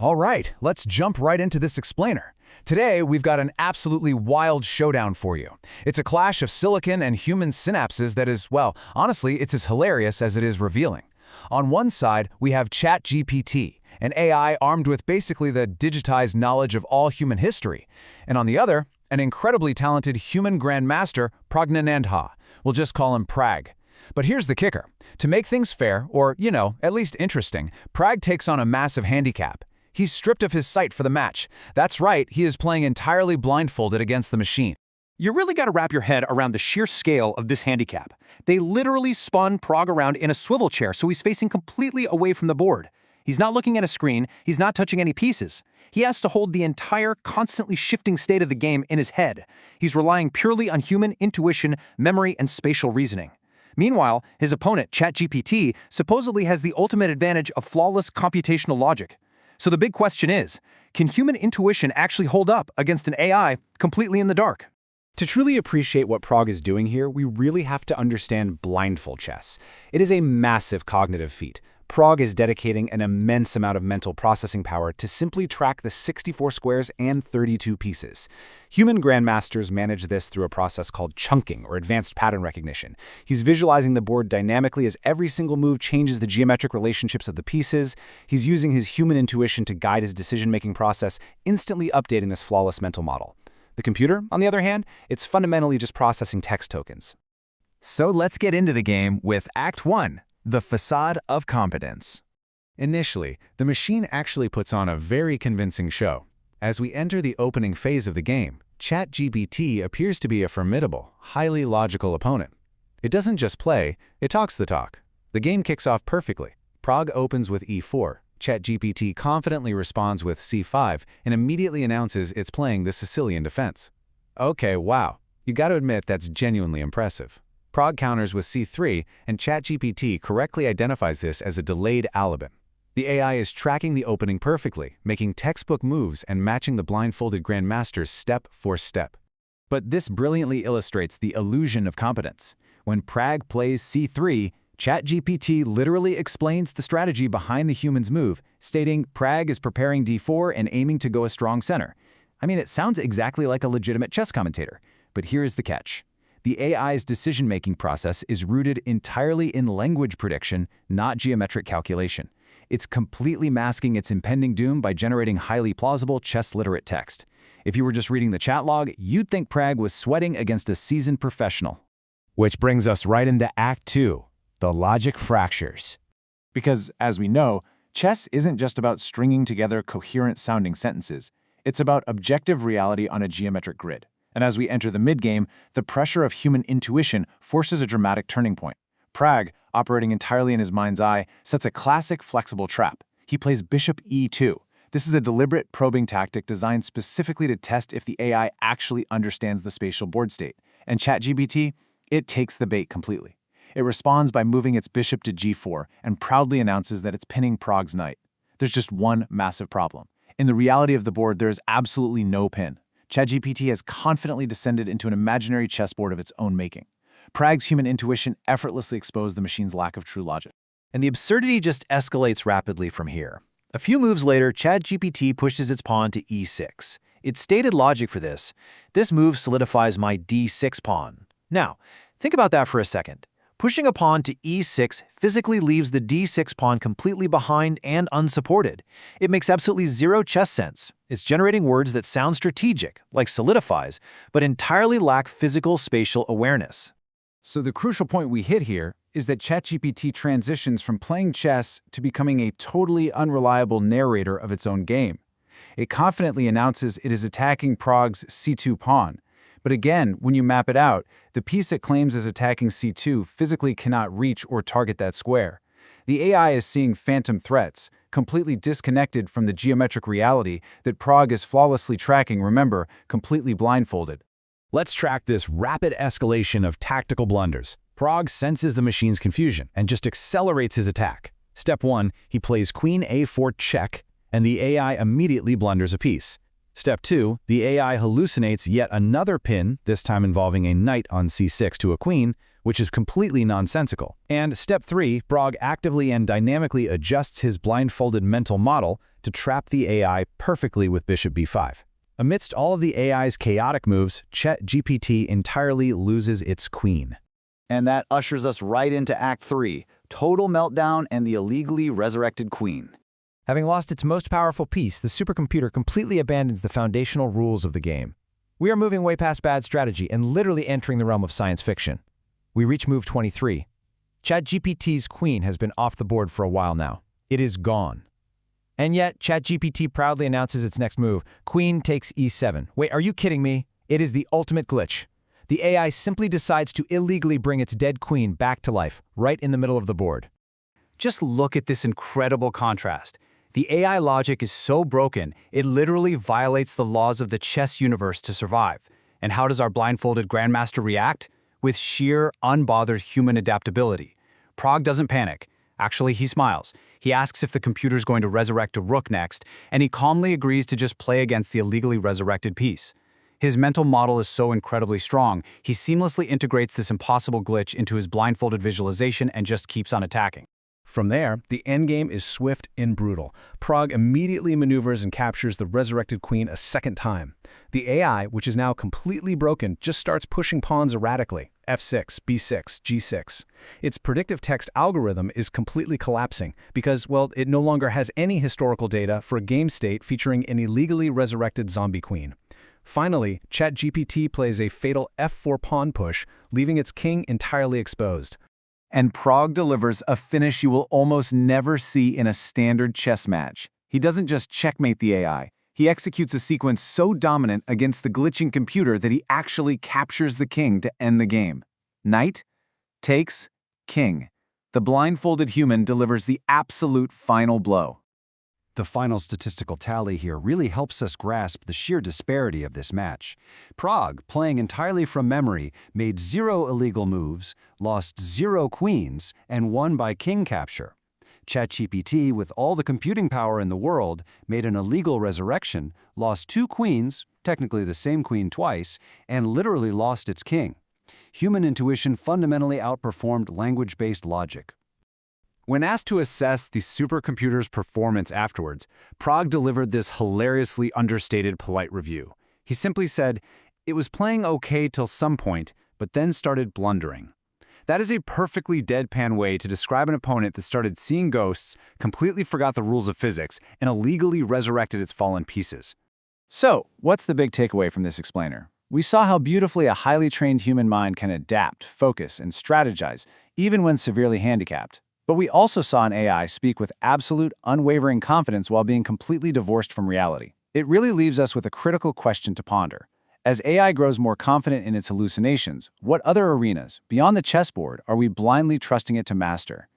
All right, let's jump right into this explainer. Today, we've got an absolutely wild showdown for you. It's a clash of silicon and human synapses that is, well, honestly, it's as hilarious as it is revealing. On one side, we have ChatGPT, an AI armed with basically the digitized knowledge of all human history. And on the other, an incredibly talented human Grandmaster Praggnanandhaa. We'll just call him Prag. But here's the kicker. To make things fair, or, at least interesting, Prag takes on a massive handicap. He's stripped of his sight for the match. That's right, he is playing entirely blindfolded against the machine. You really got to wrap your head around the sheer scale of this handicap. They literally spun Prag around in a swivel chair, so he's facing completely away from the board. He's not looking at a screen, he's not touching any pieces. He has to hold the entire constantly shifting state of the game in his head. He's relying purely on human intuition, memory, and spatial reasoning. Meanwhile, his opponent, ChatGPT, supposedly has the ultimate advantage of flawless computational logic. So the big question is, can human intuition actually hold up against an AI completely in the dark? To truly appreciate what Prag is doing here, we really have to understand blindfold chess. It is a massive cognitive feat. Prag is dedicating an immense amount of mental processing power to simply track the 64 squares and 32 pieces. Human grandmasters manage this through a process called chunking, or advanced pattern recognition. He's visualizing the board dynamically as every single move changes the geometric relationships of the pieces. He's using his human intuition to guide his decision-making process, instantly updating this flawless mental model. The computer, on the other hand, it's fundamentally just processing text tokens. So let's get into the game with Act 1. The facade of competence. Initially, the machine actually puts on a very convincing show. As we enter the opening phase of the game, ChatGPT appears to be a formidable, highly logical opponent. It doesn't just play, it talks the talk. The game kicks off perfectly. Prag opens with e4. ChatGPT confidently responds with c5 and immediately announces it's playing the Sicilian Defense. Okay, wow. You gotta admit that's genuinely impressive. Prag counters with c3, and ChatGPT correctly identifies this as a delayed alabin. The AI is tracking the opening perfectly, making textbook moves and matching the blindfolded grandmaster step for step. But this brilliantly illustrates the illusion of competence. When Prag plays c3, ChatGPT literally explains the strategy behind the human's move, stating Prag is preparing d4 and aiming to go a strong center. I mean, it sounds exactly like a legitimate chess commentator. But here's the catch. The AI's decision-making process is rooted entirely in language prediction, not geometric calculation. It's completely masking its impending doom by generating highly plausible, chess-literate text. If you were just reading the chat log, you'd think Prag was sweating against a seasoned professional. Which brings us right into Act 2, the logic fractures. Because, as we know, chess isn't just about stringing together coherent-sounding sentences. It's about objective reality on a geometric grid. And as we enter the mid-game, the pressure of human intuition forces a dramatic turning point. Prag, operating entirely in his mind's eye, sets a classic flexible trap. He plays bishop e2. This is a deliberate probing tactic designed specifically to test if the AI actually understands the spatial board state. And ChatGPT, it takes the bait completely. It responds by moving its bishop to g4 and proudly announces that it's pinning Prag's knight. There's just one massive problem. In the reality of the board, there is absolutely no pin. ChatGPT has confidently descended into an imaginary chessboard of its own making. Prag's human intuition effortlessly exposed the machine's lack of true logic. And the absurdity just escalates rapidly from here. A few moves later, ChatGPT pushes its pawn to e6. Its stated logic for this move solidifies my d6 pawn. Now, think about that for a second. Pushing a pawn to e6 physically leaves the d6 pawn completely behind and unsupported. It makes absolutely zero chess sense. It's generating words that sound strategic, like solidifies, but entirely lack physical spatial awareness. So the crucial point we hit here is that ChatGPT transitions from playing chess to becoming a totally unreliable narrator of its own game. It confidently announces it is attacking Prag's c2 pawn. But again, when you map it out, the piece it claims is attacking c2 physically cannot reach or target that square. The AI is seeing phantom threats, completely disconnected from the geometric reality that Prag is flawlessly tracking, remember, completely blindfolded. Let's track this rapid escalation of tactical blunders. Prag senses the machine's confusion and just accelerates his attack. Step 1, he plays queen a4 check, and the AI immediately blunders a piece. Step 2, the AI hallucinates yet another pin, this time involving a knight on c6 to a queen, which is completely nonsensical. And step 3, Pragg actively and dynamically adjusts his blindfolded mental model to trap the AI perfectly with bishop b5. Amidst all of the AI's chaotic moves, ChatGPT entirely loses its queen. And that ushers us right into Act 3, Total Meltdown and the Illegally Resurrected Queen. Having lost its most powerful piece, the supercomputer completely abandons the foundational rules of the game. We are moving way past bad strategy and literally entering the realm of science fiction. We reach move 23. ChatGPT's queen has been off the board for a while now. It is gone. And yet, ChatGPT proudly announces its next move, queen takes e7. Wait, are you kidding me? It is the ultimate glitch. The AI simply decides to illegally bring its dead queen back to life, right in the middle of the board. Just look at this incredible contrast. The AI logic is so broken, it literally violates the laws of the chess universe to survive. And how does our blindfolded Grandmaster react? With sheer, unbothered human adaptability. Pragg doesn't panic. Actually, he smiles. He asks if the computer's going to resurrect a rook next, and he calmly agrees to just play against the illegally resurrected piece. His mental model is so incredibly strong, he seamlessly integrates this impossible glitch into his blindfolded visualization and just keeps on attacking. From there, the endgame is swift and brutal. Pragg immediately maneuvers and captures the resurrected queen a second time. The AI, which is now completely broken, just starts pushing pawns erratically. f6, b6, g6. Its predictive text algorithm is completely collapsing because, well, it no longer has any historical data for a game state featuring an illegally resurrected zombie queen. Finally, ChatGPT plays a fatal f4 pawn push, leaving its king entirely exposed. And Pragg delivers a finish you will almost never see in a standard chess match. He doesn't just checkmate the AI. He executes a sequence so dominant against the glitching computer that he actually captures the king to end the game. Knight takes king. The blindfolded human delivers the absolute final blow. The final statistical tally here really helps us grasp the sheer disparity of this match. Pragg, playing entirely from memory, made 0 illegal moves, lost 0 queens, and won by king capture. ChatGPT, with all the computing power in the world, made an illegal resurrection, lost 2 queens, technically the same queen twice, and literally lost its king. Human intuition fundamentally outperformed language-based logic. When asked to assess the supercomputer's performance afterwards, Pragg delivered this hilariously understated polite review. He simply said, "It was playing okay till some point, but then started blundering." That is a perfectly deadpan way to describe an opponent that started seeing ghosts, completely forgot the rules of physics, and illegally resurrected its fallen pieces. So, what's the big takeaway from this explainer? We saw how beautifully a highly trained human mind can adapt, focus, and strategize, even when severely handicapped. But we also saw an AI speak with absolute, unwavering confidence while being completely divorced from reality. It really leaves us with a critical question to ponder. As AI grows more confident in its hallucinations, what other arenas, beyond the chessboard, are we blindly trusting it to master?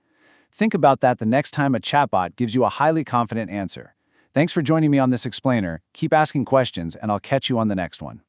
Think about that the next time a chatbot gives you a highly confident answer. Thanks for joining me on this explainer. Keep asking questions, and I'll catch you on the next one.